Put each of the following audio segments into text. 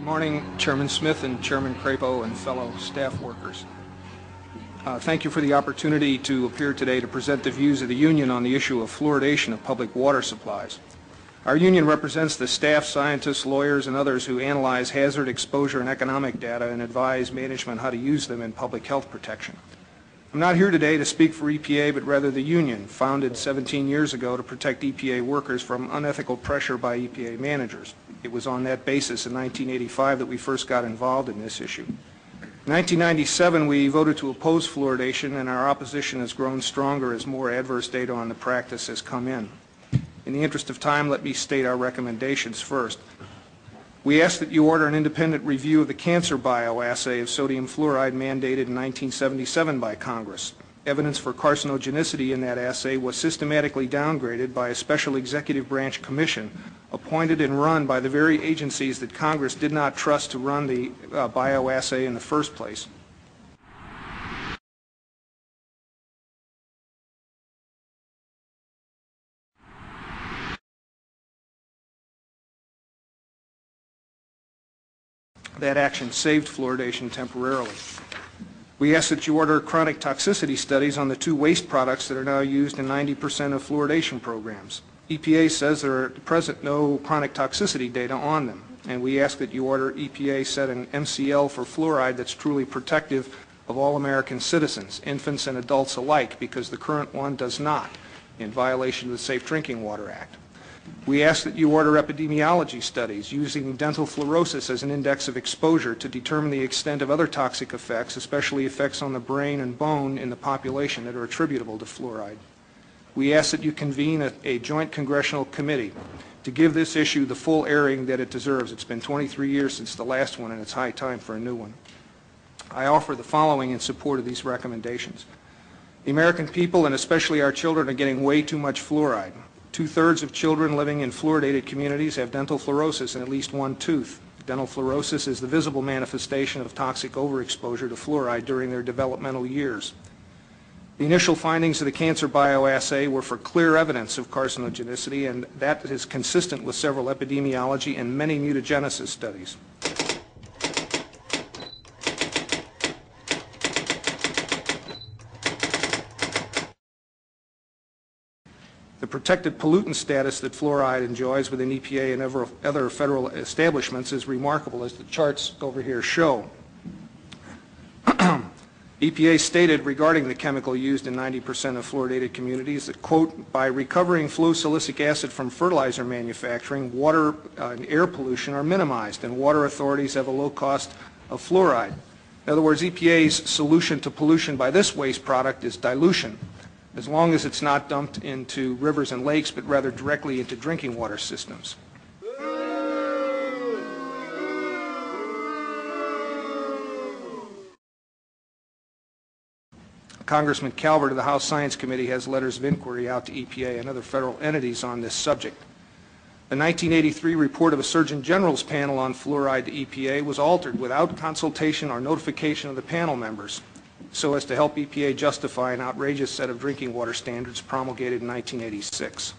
morning, Chairman Smith and Chairman Crapo and fellow staff workers. Thank you for the opportunity to appear today to present the views of the union on the issue of fluoridation of public water supplies. Our union represents the staff, scientists, lawyers, and others who analyze hazard, exposure, and economic data and advise management how to use them in public health protection. I'm not here today to speak for EPA, but rather the union, founded 17 years ago to protect EPA workers from unethical pressure by EPA managers. It was on that basis in 1985 that we first got involved in this issue. In 1997, we voted to oppose fluoridation, and our opposition has grown stronger as more adverse data on the practice has come in. In the interest of time, let me state our recommendations first. We ask that you order an independent review of the cancer bioassay of sodium fluoride mandated in 1977 by Congress. Evidence for carcinogenicity in that assay was systematically downgraded by a special executive branch commission appointed and run by the very agencies that Congress did not trust to run the bioassay in the first place. That action saved fluoridation temporarily. We ask that you order chronic toxicity studies on the two waste products that are now used in 90% of fluoridation programs. EPA says there are at present no chronic toxicity data on them, and we ask that you order EPA set an MCL for fluoride that's truly protective of all American citizens, infants and adults alike, because the current one does not, in violation of the Safe Drinking Water Act. We ask that you order epidemiology studies using dental fluorosis as an index of exposure to determine the extent of other toxic effects, especially effects on the brain and bone in the population that are attributable to fluoride. We ask that you convene a joint congressional committee to give this issue the full airing that it deserves. It's been 23 years since the last one, and it's high time for a new one. I offer the following in support of these recommendations. The American people, and especially our children, are getting way too much fluoride. 2/3 of children living in fluoridated communities have dental fluorosis in at least one tooth. Dental fluorosis is the visible manifestation of toxic overexposure to fluoride during their developmental years. The initial findings of the cancer bioassay were for clear evidence of carcinogenicity, and that is consistent with several epidemiology and many mutagenesis studies. The protected pollutant status that fluoride enjoys within EPA and other federal establishments is remarkable, as the charts over here show. EPA stated regarding the chemical used in 90% of fluoridated communities that, quote, by recovering fluosilicic acid from fertilizer manufacturing, water and air pollution are minimized, and water authorities have a low cost of fluoride. In other words, EPA's solution to pollution by this waste product is dilution, as long as it's not dumped into rivers and lakes, but rather directly into drinking water systems. Congressman Calvert of the House Science Committee has letters of inquiry out to EPA and other federal entities on this subject. The 1983 report of a Surgeon General's panel on fluoride to EPA was altered without consultation or notification of the panel members, so as to help EPA justify an outrageous set of drinking water standards promulgated in 1986.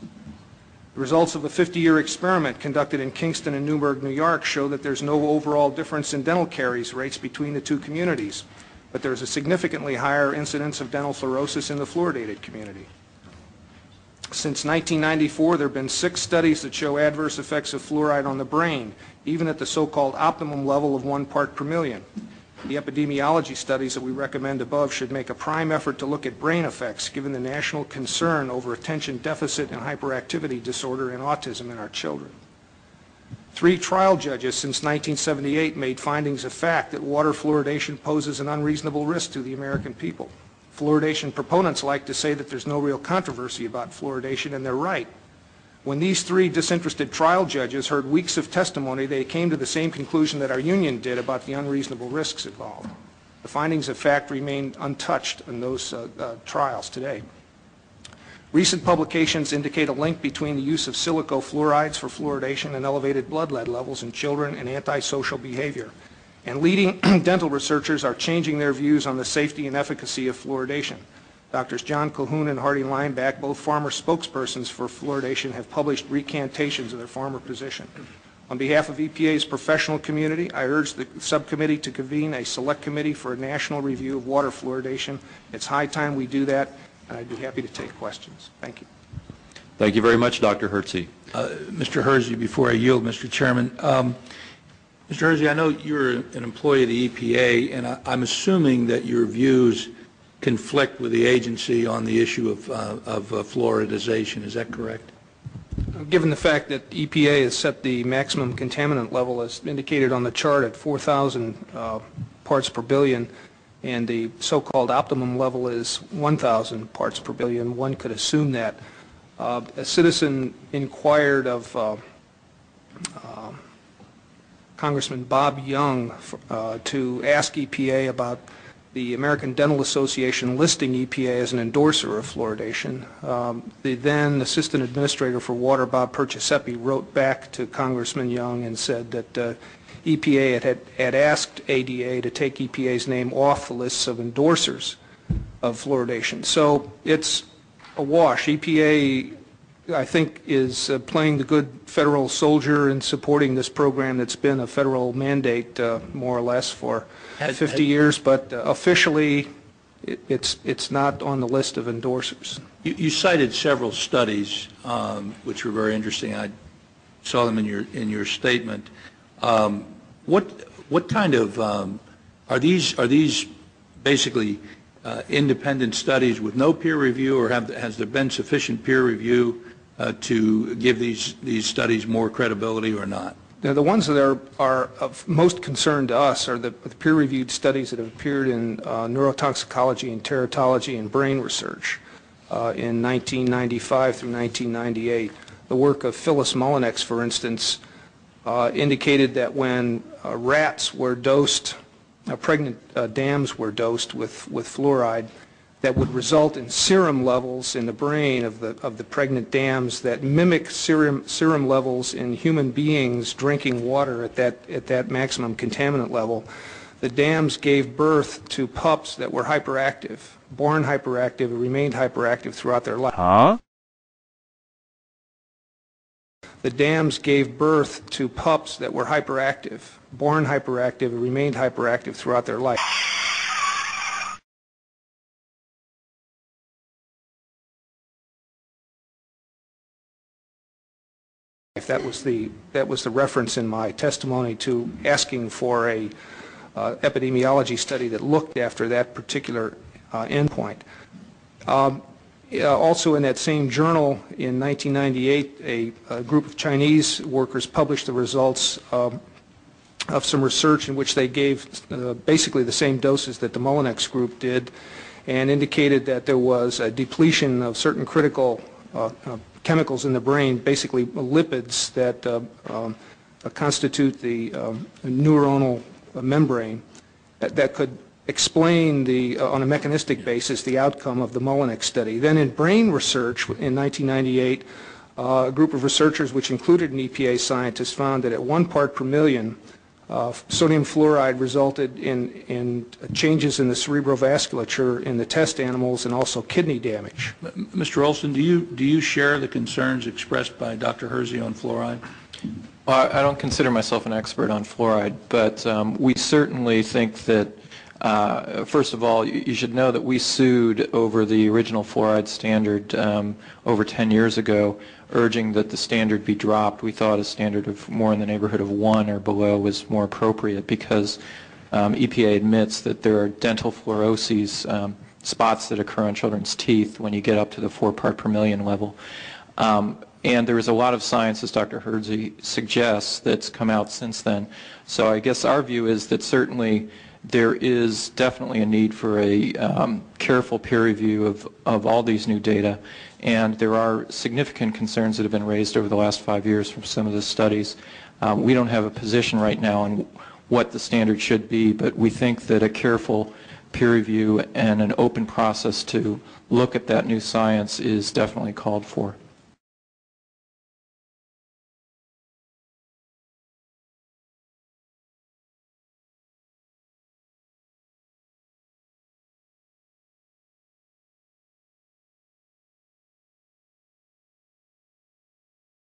The results of a 50-year experiment conducted in Kingston and Newburgh, New York, show that there's no overall difference in dental caries rates between the two communities, but there's a significantly higher incidence of dental fluorosis in the fluoridated community. Since 1994, there have been 6 studies that show adverse effects of fluoride on the brain, even at the so-called optimum level of 1 part per million. The epidemiology studies that we recommend above should make a prime effort to look at brain effects, given the national concern over attention deficit and hyperactivity disorder and autism in our children. 3 trial judges since 1978 made findings of fact that water fluoridation poses an unreasonable risk to the American people. Fluoridation proponents like to say that there's no real controversy about fluoridation, and they're right. When these 3 disinterested trial judges heard weeks of testimony, they came to the same conclusion that our union did about the unreasonable risks involved. The findings of fact remain untouched in those trials today. Recent publications indicate a link between the use of silicofluorides for fluoridation and elevated blood lead levels in children and antisocial behavior. And leading dental researchers are changing their views on the safety and efficacy of fluoridation. Drs. John Calhoun and Hardy Lineback, both former spokespersons for fluoridation, have published recantations of their former position. On behalf of EPA's professional community, I urge the subcommittee to convene a select committee for a national review of water fluoridation. It's high time we do that, and I'd be happy to take questions. Thank you. Thank you very much, Dr. Hersey. Mr. Hersey, before I yield, Mr. Chairman, Mr. Hersey, I know you're an employee of the EPA, and I'm assuming that your views conflict with the agency on the issue of fluoridization. Is that correct? Given the fact that EPA has set the maximum contaminant level as indicated on the chart at 4,000 parts per billion, and the so-called optimum level is 1,000 parts per billion, one could assume that. A citizen inquired of Congressman Bob Young to ask EPA about the American Dental Association listing EPA as an endorser of fluoridation. The then Assistant Administrator for Water, Bob Perciasepi, wrote back to Congressman Young and said that EPA had asked ADA to take EPA's name off the lists of endorsers of fluoridation. So it's a wash. EPA, I think, is playing the good federal soldier in supporting this program that's been a federal mandate more or less for 50 years, but officially it's not on the list of endorsers. You cited several studies which were very interesting. I saw them in your statement. What kind of are these basically independent studies with no peer review, or has there been sufficient peer review to give these studies more credibility or not? Now, the ones that are of most concern to us are the peer-reviewed studies that have appeared in neurotoxicology and teratology and brain research in 1995 through 1998. The work of Phyllis Mullinex, for instance, indicated that when rats were dosed, pregnant dams were dosed with fluoride, that would result in serum levels in the brain of the pregnant dams that mimic serum levels in human beings drinking water at that maximum contaminant level. The dams gave birth to pups that were hyperactive, born hyperactive, and remained hyperactive throughout their life. Huh? The dams gave birth to pups that were hyperactive, born hyperactive, and remained hyperactive throughout their life. That was the reference in my testimony to asking for a epidemiology study that looked after that particular endpoint. Also in that same journal in 1998, a group of Chinese workers published the results of some research in which they gave basically the same doses that the Mullinex group did, and indicated that there was a depletion of certain critical chemicals in the brain, basically lipids that constitute the neuronal membrane, that could explain on a mechanistic basis the outcome of the Mullinex study. Then in brain research in 1998, a group of researchers, which included an EPA scientist, found that at 1 part per million, sodium fluoride resulted in changes in the cerebrovasculature in the test animals and also kidney damage. Mr. Olson, do you share the concerns expressed by Dr. Hersey on fluoride? Well, I don't consider myself an expert on fluoride, but we certainly think that, first of all, you should know that we sued over the original fluoride standard over 10 years ago, urging that the standard be dropped. We thought a standard of more in the neighborhood of 1 or below was more appropriate because EPA admits that there are dental fluoroses, spots that occur on children's teeth when you get up to the 4 part per million level. And there is a lot of science, as Dr. Hersey suggests, that's come out since then. So I guess our view is that certainly there is definitely a need for a careful peer review of all these new data, and there are significant concerns that have been raised over the last 5 years from some of the studies. We don't have a position right now on what the standard should be, but we think that a careful peer review and an open process to look at that new science is definitely called for.